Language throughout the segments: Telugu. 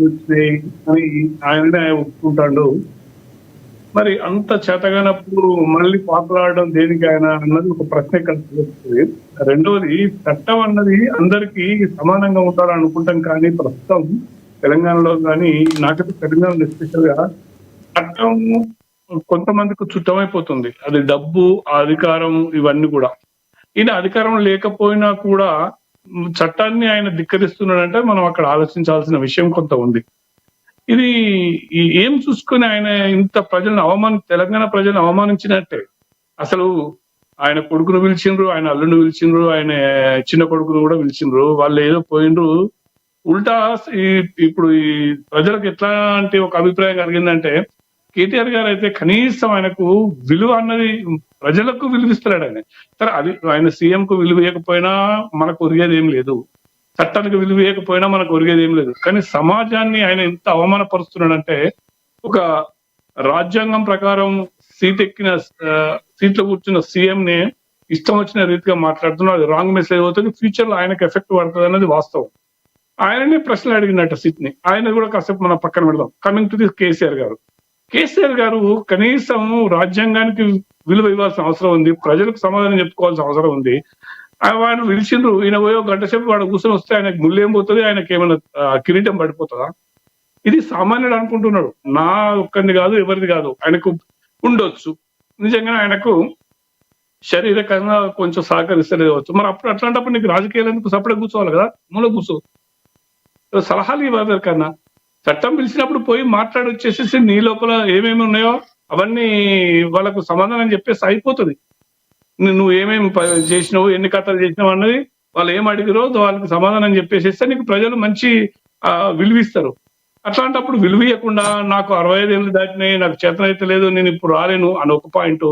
వచ్చినాయి అని ఆయననే ఒప్పుకుంటాడు. మరి అంత చేతగానప్పుడు మళ్ళీ పాకులాడడం దేనికి ఆయన అన్నది ఒక ప్రశ్న ఇక్కడ తలెత్తుతుంది. రెండవది, చట్టం అన్నది అందరికీ సమానంగా ఉండాలని అనుకుంటాం, కానీ ప్రస్తుతం తెలంగాణలో కానీ నాకైతే తెలంగాణలో ఎస్పెషల్ గా చట్టం కొంతమందికి చుట్టమైపోతుంది. అది డబ్బు, ఆ అధికారం, ఇవన్నీ కూడా. ఈయన అధికారం లేకపోయినా కూడా చట్టాన్ని ఆయన ధిక్కరిస్తున్నాడంటే మనం అక్కడ ఆలోచించాల్సిన విషయం కొంత ఉంది. ఇది ఏం చూసుకొని ఆయన ఇంత ప్రజలను తెలంగాణ ప్రజలను అవమానించినట్టే. అసలు ఆయన కొడుకును పిలిచిండ్రు, ఆయన అల్లుని పిలిచిండ్రు, ఆయన చిన్న కొడుకును కూడా పిలిచిండ్రు. వాళ్ళు ఏదో పోయిండ్రు. ఉల్టా ఇప్పుడు ఈ ప్రజలకు ఎట్లాంటి ఒక అభిప్రాయం కలిగిందంటే, కేటీఆర్ గారు అయితే కనీసం ఆయనకు విలువ అన్నది ప్రజలకు విలువిస్తున్నాడు ఆయన. సరే, అది ఆయన సీఎం కు విలువ ఇవ్వకపోయినా మనకు ఒరిగేది ఏం లేదు, చట్టానికి విలువ ఇవ్వకపోయినా మనకు ఒరిగేది ఏం లేదు. కానీ సమాజాన్ని ఆయన ఎంత అవమానపరుస్తున్నాడంటే, ఒక రాజ్యాంగం ప్రకారం సీట్లో కూర్చున్న సీఎం ని ఇష్టం వచ్చిన రీతిగా మాట్లాడుతున్నాడు. అది రాంగ్ మెసేజ్ అవుతుంది, ఫ్యూచర్ లో ఆయనకు ఎఫెక్ట్ పడుతుంది అన్నది వాస్తవం. ఆయననే ప్రశ్నలు అడిగినట్టు సీట్ ని. ఆయన కూడా కాసేపు మనం పక్కన పెడదాం. కమింగ్ టు ది కేసీఆర్ గారు కనీసం రాజ్యాంగానికి విలువ ఇవ్వాల్సిన అవసరం ఉంది, ప్రజలకు సమాధానం చెప్పుకోవాల్సిన అవసరం ఉంది. వాడు పిలిచిండ్రు, ఈయన పోయో గంట సేపు వాడు కూర్చొని వస్తే ఆయనకు ముళ్ళేం పోతుంది, ఆయనకి ఏమైనా కిరీటం పడిపోతుందా? ఇది సామాన్యుడు అనుకుంటున్నాడు. నా ఒక్కరిది కాదు, ఎవరిది కాదు. ఆయనకు ఉండొచ్చు, నిజంగా ఆయనకు శరీరకంగా కొంచెం సహకరిస్తలేదు కావచ్చు. మరి అప్పుడు అట్లాంటప్పుడు నీకు రాజకీయాలు ఎందుకు? సపరేట్ కూర్చోవాలి కదా, మూల కూర్చో. సలహాలు ఇవ్వాలి కన్నా. చట్టం పిలిచినప్పుడు పోయి మాట్లాడి వచ్చేసేసి నీ లోపల ఏమేమి ఉన్నాయో అవన్నీ వాళ్ళకు సమాధానం చెప్పేసి అయిపోతుంది. నువ్వు ఏమేమి చేసినావు, ఎన్ని కథలు చేసినావు అన్నది వాళ్ళు ఏం అడిగిరో వాళ్ళకి సమాధానం చెప్పేసేస్తే నీకు ప్రజలు మంచి విలువిస్తారు. అట్లాంటప్పుడు విలువీయకుండా నాకు 65 ఏళ్ళు దాటినాయి, నాకు చేతనైతే లేదు, నేను ఇప్పుడు రాలేను అని ఒక పాయింట్.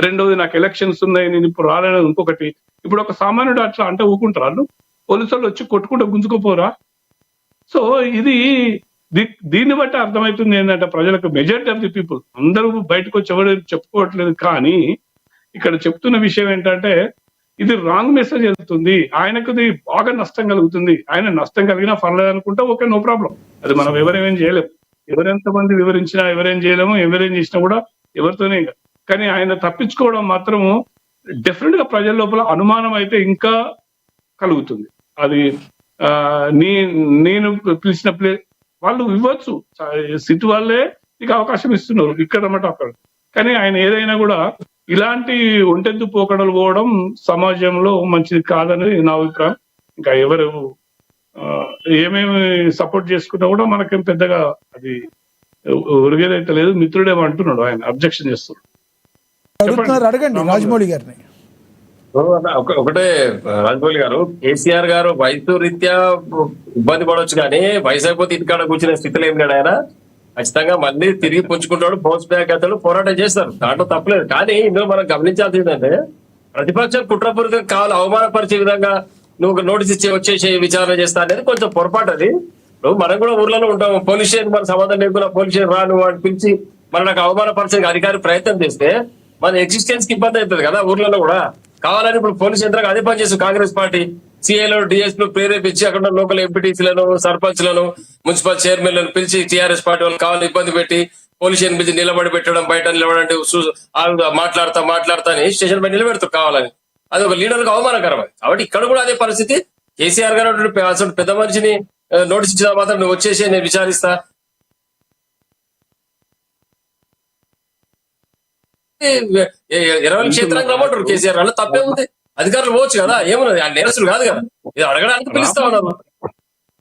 రెండోది, నాకు ఎలక్షన్స్ ఉన్నాయి, నేను ఇప్పుడు రాలేను ఇంకొకటి. ఇప్పుడు ఒక సామాన్యుడు అట్లా అంటే ఊకుంటారు వాళ్ళు? పోలీసు వాళ్ళు వచ్చి కొట్టుకుంటూ గుంజుకోపోరా? సో ఇది దీన్ని బట్టి అర్థమవుతుంది ఏంటంటే, ప్రజలకు మెజారిటీ ఆఫ్ ది పీపుల్ అందరూ బయటకు వచ్చి ఎవరు చెప్పుకోవట్లేదు. కానీ ఇక్కడ చెప్తున్న విషయం ఏంటంటే, ఇది రాంగ్ మెసేజ్ వెళ్తుంది, ఆయనకు బాగా నష్టం కలుగుతుంది. ఆయన నష్టం కలిగినా పర్లేదు అనుకుంటే ఓకే, నో ప్రాబ్లం. అది మనం ఎవరేమేం చేయలేము. ఎవరెంత మంది వివరించినా ఎవరేం చేయలేము, ఎవరేం చేసినా కూడా ఎవరితోనే. కానీ ఆయన తప్పించుకోవడం మాత్రము డెఫినెట్ గా ప్రజల లోపల అనుమానం అయితే ఇంకా కలుగుతుంది. అది నేను పిలిచిన వాళ్ళు ఇవ్వచ్చు, సిటీ వాళ్ళే నీకు అవకాశం ఇస్తున్నారు ఇక్కడ మాట అక్కడ. కానీ ఆయన ఏదైనా కూడా ఇలాంటి ఒంటెద్దు పోకడలు పోవడం సమాజంలో మంచిది కాదనేది నా అభిప్రాయం. ఇంకా ఎవరు ఏమేమి సపోర్ట్ చేసుకున్నా కూడా మనకేం పెద్దగా అది ఒరిగేదైతే లేదు. మిత్రుడేమో అంటున్నాడు, ఆయన అబ్జెక్షన్ చేస్తున్నాడు. అడగండి రాజమౌళి గారిని. ఒకటే రాజమౌళి గారు, కేసీఆర్ గారు వయసు రీత్యా ఇబ్బంది పడవచ్చు, కానీ వయసు అయిపోతే ఇంటికాడ కూర్చునే స్థితిలో ఏం లేడు ఆయన. ఖచ్చితంగా మళ్ళీ తిరిగి పుంజుకుంటాడు, బౌన్స్ బ్యాక్ అతను పోరాటం చేస్తారు, దాంట్లో తప్పలేదు. కానీ ఇందులో మనం గమనించాల్సింది ఏంటంటే, ప్రతిపక్షం కుట్రపూరితంగా కావాలి అవమానపరిచే విధంగా నువ్వు నోటీస్ ఇచ్చి వచ్చేసి విచారణ చేస్తా అనేది కొంచెం పొరపాటు. అది మనం కూడా ఊర్లలో ఉంటాం, పోలీస్ స్టేషన్ మన సంబంధం లేకుండా పోలీస్ స్టేషన్ రాను వాడిని పిలిచి మన నాకు అవమానపరిచే అధికారి ప్రయత్నం చేస్తే మన ఎగ్జిస్టెన్స్ కి ఇబ్బంది అవుతుంది కదా ఊర్లలో కూడా. కావాలని ఇప్పుడు పోలీస్ యంత్రాంగం అదే పని చేస్తుంది కాంగ్రెస్ పార్టీ. సిఐలో డిఎస్పీలు ప్రేరేపించి అక్కడ లోకల్ ఎంపీటీసీలను, సర్పంచ్లను, మున్సిపల్ చైర్మన్లను పిలిచి టీఆర్ఎస్ పార్టీ వాళ్ళు కావాలని ఇబ్బంది పెట్టి పోలీస్ స్టేషన్ పిలిచి నిలబడి పెట్టడం, బయట నిలబడండి మాట్లాడతా అని స్టేషన్ పై నిలబెడతారు కావాలని. అది ఒక లీడర్కి అవమానకరం. కాబట్టి ఇక్కడ కూడా అదే పరిస్థితి. కేసీఆర్ గారు అసలు పెద్ద మనిషిని నోటీస్ ఇచ్చిన మాత్రం నువ్వు వచ్చేసి నేను విచారిస్తా, ఇరవై క్షేత్రానికి రమ్మంటారు కేసీఆర్ వాళ్ళు, తప్పే ఉంది. అధికారులు పోవచ్చు కదా, ఏమున్నది, ఆ నేరస్తులు కాదు కదా, ఇది అడగడానికి పిలుస్తా ఉన్నారు,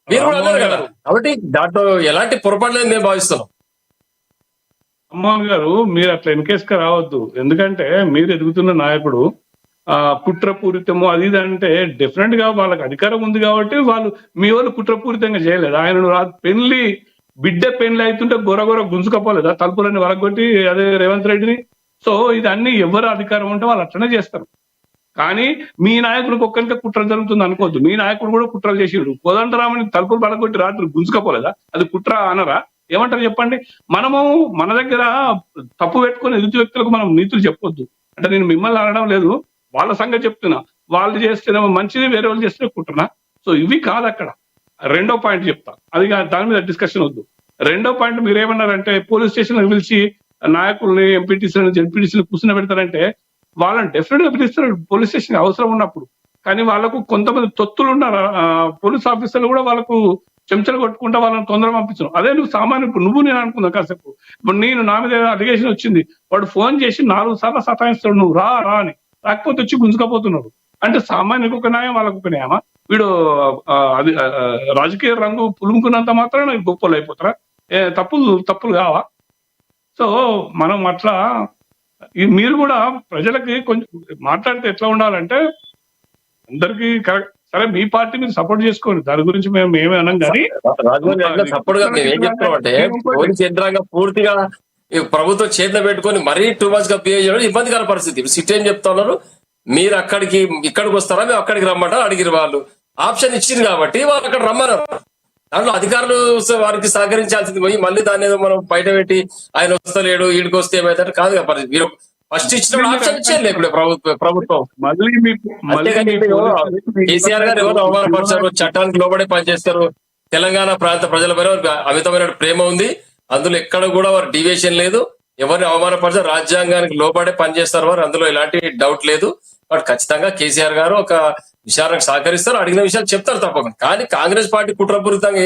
మీరు కూడా అన్నారు కదా. కాబట్టి దాంట్లో ఎలాంటి పొరపాటు లేదు మేము భావిస్తున్నాం. అమ్మోహన్ గారు, మీరు అట్లా వెనకేసుక రావద్దు. ఎందుకంటే మీరు ఎదుగుతున్న నాయకుడు కుట్రపూరితము అది ఇది అంటే డెఫినెట్ గా వాళ్ళకి అధికారం ఉంది కాబట్టి వాళ్ళు మీ వాళ్ళు కుట్రపూరితంగా చేయలేదు. ఆయన బిడ్డ పెళ్లి అవుతుంటే గొరగొర గుంజుకపోలేదా తలుపులని వరగొట్టి, అదే రేవంత్ రెడ్డిని. సో ఇది అన్ని ఎవరు అధికారం ఉంటే వాళ్ళు అట్లనే చేస్తారు. కానీ మీ నాయకుడికి ఒక్కరికే కుట్ర జరుగుతుంది అనుకోవద్దు. మీ నాయకుడు కూడా కుట్రలు చేసిండు. కోదండరామని తలుపులు పడగొట్టి రాత్రి గుంజుకపోలేదా? అది కుట్ర అనరా? ఏమంటారు చెప్పండి. మనము మన దగ్గర తప్పు పెట్టుకుని ఎదుటి వ్యక్తులకు మనం నీతులు చెప్పొద్దు. అంటే నేను మిమ్మల్ని అనడం లేదు, వాళ్ళ సంగతి చెప్తున్నా. వాళ్ళు చేస్తేనేమో మంచిది, వేరే వాళ్ళు చేస్తే కుట్రనా? సో ఇవి కాదు అక్కడ. రెండో పాయింట్ చెప్తా, అది దాని మీద డిస్కషన్ వద్దు. రెండో పాయింట్ మీరు ఏమన్నారంటే పోలీస్ స్టేషన్ పిలిచి నాయకుల్ని ఎంపీటీసీలను జెడ్పీటీసీలు కూర్చుని పెడతారంటే వాళ్ళని డెఫినెట్ గా పిలుస్తారు పోలీస్ స్టేషన్ అవసరం ఉన్నప్పుడు. కానీ వాళ్ళకు కొంతమంది తొత్తులు ఉన్నారు, పోలీస్ ఆఫీసర్లు కూడా వాళ్ళకు చెంచలు కొట్టుకుంటా వాళ్ళని తొందరగా పంపించను. అదే నువ్వు సామాన్య నువ్వు నేను అనుకున్నా కాసేపు, ఇప్పుడు నేను నా మీద అలిగేషన్ వచ్చింది, వాడు ఫోన్ చేసి 4 సార్లు సతాయిస్తాడు, నువ్వు రా రా అని, రాకపోతే వచ్చి గుంజుకపోతున్నాడు అంటే సామాన్యులకు ఒక న్యాయం వాళ్ళకు ఒక న్యాయమా? వీడు అది రాజకీయ రంగు పులుముకున్నంత మాత్రాన గొప్పలు అయిపోతారా? తప్పులు కావా? సో మనం అట్లా మీరు కూడా ప్రజలకి కొంచెం మాట్లాడితే ఎట్లా ఉండాలంటే అందరికి కరెక్ట్. సరే మీ పార్టీ మీరు సపోర్ట్ చేసుకోండి, దాని గురించి మేము ఏమీ అనం కానీ సపోర్ట్ గా మేము ఏం చెప్తున్నాం అంటే పోలీస్ యంత్రాంగం పూర్తిగా ఈ ప్రభుత్వం చేతిలో పెట్టుకొని మరీ టూ మచ్ గా బిహేవ్ చేయడం ఇబ్బందికర పరిస్థితి. సిటీ ఏం చెప్తా ఉన్నారు, మీరు ఇక్కడికి వస్తారా, మేము అక్కడికి రమ్మంటారు అడిగిన వాళ్ళు ఆప్షన్ ఇచ్చింది కాబట్టి వాళ్ళు అక్కడ రమ్మన్నారు. దాంట్లో అధికారులు వారికి సహకరించాల్సింది పోయి మళ్ళీ దాన్ని ఏదో మనం బయట పెట్టి ఆయన వస్తలేడు ఈడికి వస్తే ఏమైతే కాదు కదా పరిస్థితి. మీరు ఫస్ట్ ఇచ్చిన ఆప్షన్ ఇచ్చేది ఇప్పుడు ప్రభుత్వం. కేసీఆర్ గారు ఎవరు అవమానపరిచారు, చట్టానికి లోబడే పనిచేస్తారు, తెలంగాణ ప్రాంత ప్రజలపైన అమితమైన ప్రేమ ఉంది, అందులో ఎక్కడ కూడా వారు డివియేషన్ లేదు, ఎవరిని అవమానపరిచారు రాజ్యాంగానికి లోబడే పనిచేస్తారు వారు, అందులో ఎలాంటి డౌట్ లేదు. బట్ ఖచ్చితంగా కేసీఆర్ గారు ఒక విషయానికి సహకరిస్తారు, అడిగిన విషయాలు చెప్తారు తప్పకుండా. కానీ కాంగ్రెస్ పార్టీ కుట్రపూరితంగా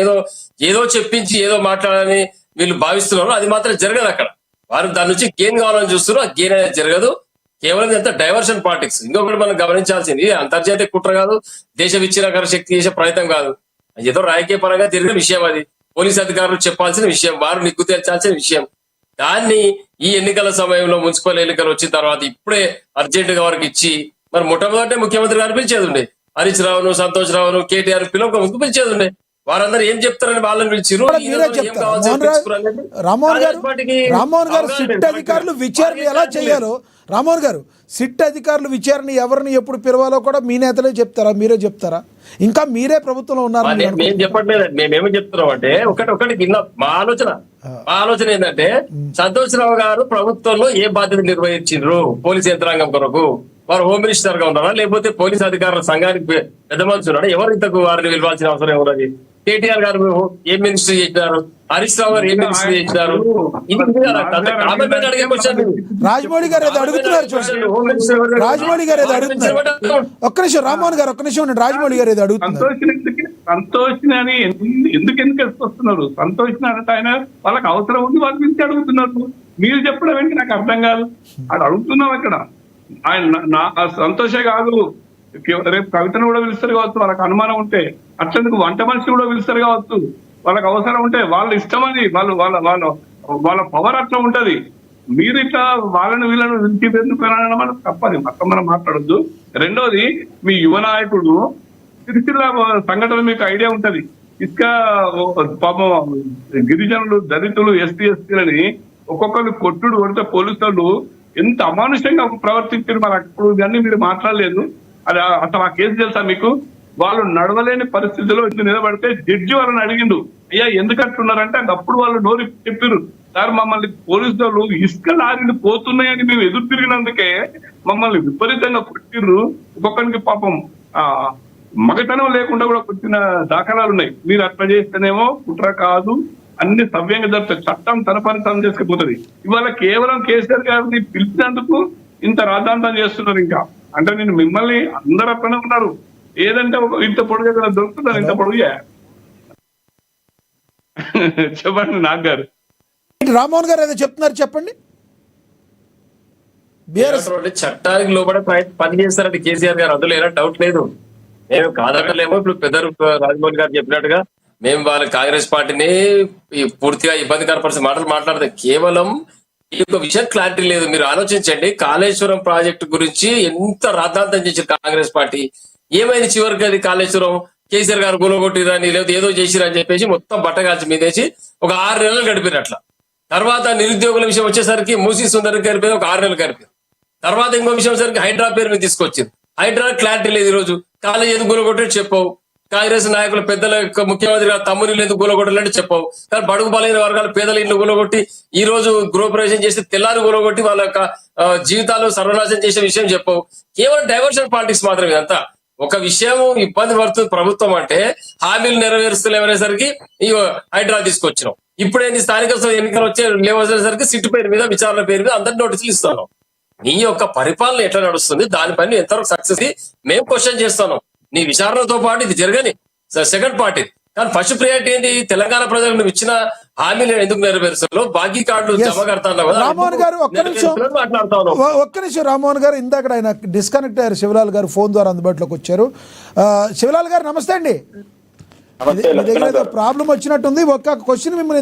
ఏదో చెప్పించి ఏదో మాట్లాడాలని వీళ్ళు భావిస్తున్నారు, అది మాత్రం జరగదు. అక్కడ వారు దాని నుంచి గెయిన్ కావాలని చూస్తున్నారు, ఆ గెయిన్ అనేది జరగదు. కేవలం ఎంత డైవర్షన్ పాలిటిక్స్. ఇంకొకటి మనం గమనించాల్సింది, అంతర్జాతీయ కుట్ర కాదు, దేశ విచ్ఛిన్నకర శక్తి చేసే ప్రయత్నం కాదు, ఏదో రాజకీయ పరంగా తిరిగిన విషయం. అది పోలీస్ అధికారులు చెప్పాల్సిన విషయం, వారు నిగ్గు తేల్చాల్సిన విషయం. దాన్ని ఈ ఎన్నికల సమయంలో మున్సిపల్ ఎన్నికలు వచ్చిన తర్వాత ఇప్పుడే అర్జెంట్ గా వారికి ఇచ్చి, మరి మొట్టమొదటి ముఖ్యమంత్రి గారు పిలిచేది ఉండే, హరీష్ రావును, సంతోష్ రావును, కేటీఆర్ ముందు పిలిచేది ఉండే. వారందరూ ఏం చెప్తారని వాళ్ళని పిలిచిరు. రామ్మోహన్ గారు సిట్ అధికారులు విచారణ ఎలా చేయాలో, రామ్మోహన్ గారు సిట్ అధికారులు విచారణ ఎవరిని ఎప్పుడు పిలవాలో కూడా మీ నేతలే చెప్తారా, మీరే చెప్తారా? ఇంకా మీరే ప్రభుత్వంలో ఉన్నారు. మేము చెప్పట్లేదు, మేమేమో చెప్తున్నాం అంటే ఒకటి కింద మా ఆలోచన ఏంటంటే, సంతోష్ రావు గారు ప్రభుత్వంలో ఏ బాధ్యత నిర్వహించారు పోలీస్ యంత్రాంగం కొరకు? వారు హోమ్ మినిస్టర్ గా ఉన్నారా, లేకపోతే పోలీస్ అధికారుల సంఘానికి పెద్ద మనుషులు ఉన్నారా? ఎవరు ఇంతకు వారిని పిలవాల్సిన అవసరం ఎవరది? కేటీఆర్ గారు ఏం మినిస్ట్రీ చేసినారు, హరీష్ రావు గారు ఏం మినిస్ట్రీ చేసినారు? రాజమౌళి గారు ఏదో అడుగుతున్నారు చూడండి, రాజమౌళి గారు ఏదో అడుగుతున్నారు. ఒక్క నిమిషం రామ్మోహన్ గారు, ఒక్క నిమిషం ఉండండి. రాజమౌళి గారు ఏదో అడుగుతున్నారు. సంతోషిని అని ఎందుకు వస్తున్నారు? సంతోషిని అంటే ఆయన వాళ్ళకి అవసరం ఉంది, వాళ్ళ గురించి అడుగుతున్నారు. మీరు చెప్పడం ఏంటి నాకు అర్థం కాదు. అది అడుగుతున్నాం ఇక్కడ. ఆయన సంతోషే కాదు, రేపు కవితను కూడా పిలుస్తారు కావచ్చు వాళ్ళకి అనుమానం ఉంటే, అట్లెందుకు వంట మనిషి కూడా పిలుస్తారు కావచ్చు వాళ్ళకి అవసరం ఉంటే. వాళ్ళ ఇష్టం అది, వాళ్ళ పవర్ అట్లా ఉంటది. మీరు ఇట్లా వీళ్ళను విడిచిపెట్టుకునడం మనకు తప్పది, మొత్తం మనం మాట్లాడొద్దు. రెండోది, మీ యువ నాయకుడు సిరిసిల్ల సంఘటన మీకు ఐడియా ఉంటది. పాపం గిరిజనులు, దళితులు, ఎస్టీలని ఒక్కొక్కరు కొట్టుడు కొడితే పోలీసులు ఎంత అమానుషంగా ప్రవర్తించారు. మరి అప్పుడు ఇవన్నీ మీరు మాట్లాడలేదు. అది అసలు ఆ కేసు తెలుసా మీకు? వాళ్ళు నడవలేని పరిస్థితిలో నిలబడితే జడ్జి వాళ్ళని అడిగిండు, అయ్యా ఎందుకంటున్నారంటే అప్పుడు వాళ్ళు నోరు చెప్పారు, సార్ మమ్మల్ని పోలీసు వాళ్ళు ఇసుక లారీలు పోతున్నాయని మేము ఎదురు తిరిగినందుకే మమ్మల్ని విపరీతంగా కొట్టిర్రు, ఒక్కొక్కరికి పాపం మగతనం లేకుండా కూడా కొట్టిన దాఖలాలు ఉన్నాయి. మీరు అట్లా చేస్తేనేమో కుట్ర కాదు, అన్ని సవ్యంగా జరుగుతాయి, చట్టం తన పని తను చేసుకుపోతుంది. ఇవాళ కేవలం కేసీఆర్ గారిని పిలిచినందుకు ఇంత రాద్ధాంతం చేస్తున్నారు. ఇంకా అంటే నేను మిమ్మల్ని అందరూ అట్లనే ఉన్నారు, ఏదంటే ఇంత పొడుగు దొరుకుతున్నారు, ఇంత పొడుగు. చెప్పండి నాగ్ గారు. రామ్మోహన్ గారు ఏదో చెప్తున్నారు, చెప్పండి. చట్టానికి లోపల పని చేస్తారంటే కేసీఆర్ గారు, అందులో ఏదో డౌట్ లేదు. మేము కాదట్టలేమో. ఇప్పుడు పెద్దలు రాజమౌళి గారు చెప్పినట్టుగా మేము వాళ్ళ కాంగ్రెస్ పార్టీని పూర్తిగా ఇబ్బందికర పరిస్థితి మాటలు మాట్లాడితే కేవలం ఈ యొక్క విషయం క్లారిటీ లేదు. మీరు ఆలోచించండి, కాళేశ్వరం ప్రాజెక్టు గురించి ఎంత రాద్ధాంతం చేశారు కాంగ్రెస్ పార్టీ. ఏమైంది చివరికి? అది కాళేశ్వరం కేసీఆర్ గారు గులగొట్టిరని లేదా ఏదో చేసిరని చెప్పేసి మొత్తం బట్టగాల్చి మీదేసి ఒక 6 నెలలు గడిపారు. అట్లా తర్వాత నిరుద్యోగుల విషయం వచ్చేసరికి మూసీ సుందరం గడిపేది ఒక 6 నెలలు గడిపారు. తర్వాత ఇంకో విషయం వచ్చేసరికి హైడ్రా పేరు మీద తీసుకొచ్చింది. హైడ్రా క్లారిటీ లేదు. ఈ రోజు కాలేజ్ ఎందుకు గులగొట్టి చెప్పవు, కాంగ్రెస్ నాయకుల పెద్దల యొక్క ముఖ్యమంత్రి తమ్ముని ఎందుకు గులగొట్టాలంటే చెప్పవు. కానీ బడుగు బలైన వర్గాల పేదల ఇంట్లో గులగొట్టి ఈ రోజు గృహప్రవేశం చేసి తెల్లారి గులగొట్టి వాళ్ళ యొక్క జీవితాలు సర్వనాశనం చేసే విషయం చెప్పవు. కేవలం డైవర్షన్ పాలిటిక్స్ మాత్రమే అంతా. ఒక విషయం ఇబ్బంది పడుతుంది ప్రభుత్వం అంటే హామీలు నెరవేరుస్తలేమనేసరికి ఇగో హైడ్రా తీసుకొచ్చినాం. ఇప్పుడు ఏంది స్థానిక ఎన్నికలు వచ్చే లేవసరికి సిట్టు పేరు మీద విచారణ పేరు మీద అందరి నోటీసులు ఇస్తాను. నీ యొక్క పరిపాలన ఎట్లా నడుస్తుంది దానిపైన ఎంతవరకు సక్సెస్ మేము క్వశ్చన్ చేస్తాను. నీ విచారణతో పాటు ఇది జరగని సెకండ్ పార్టీ. కానీ ఫస్ట్ ప్రియారిటీ ఏంటి? తెలంగాణ ప్రజలకు నువ్వు ఇచ్చిన హామీలు ఎందుకు నెరవేరుస్తావు? బాకీ కార్డులు జమ కడతాను రామ్మోహన్ గారు ఒక్క నిమిషం రామ్మోహన్ గారు, ఇందాక ఆయన డిస్కనెక్ట్ అయ్యారు. శివలాల్ గారు ఫోన్ ద్వారా అందుబాటులోకి వచ్చారు. శివలాల్ గారు నమస్తే అండి. మీ దగ్గర ఏదో ప్రాబ్లం వచ్చినట్టుంది. ఒక్క క్వశ్చన్ మిమ్మల్ని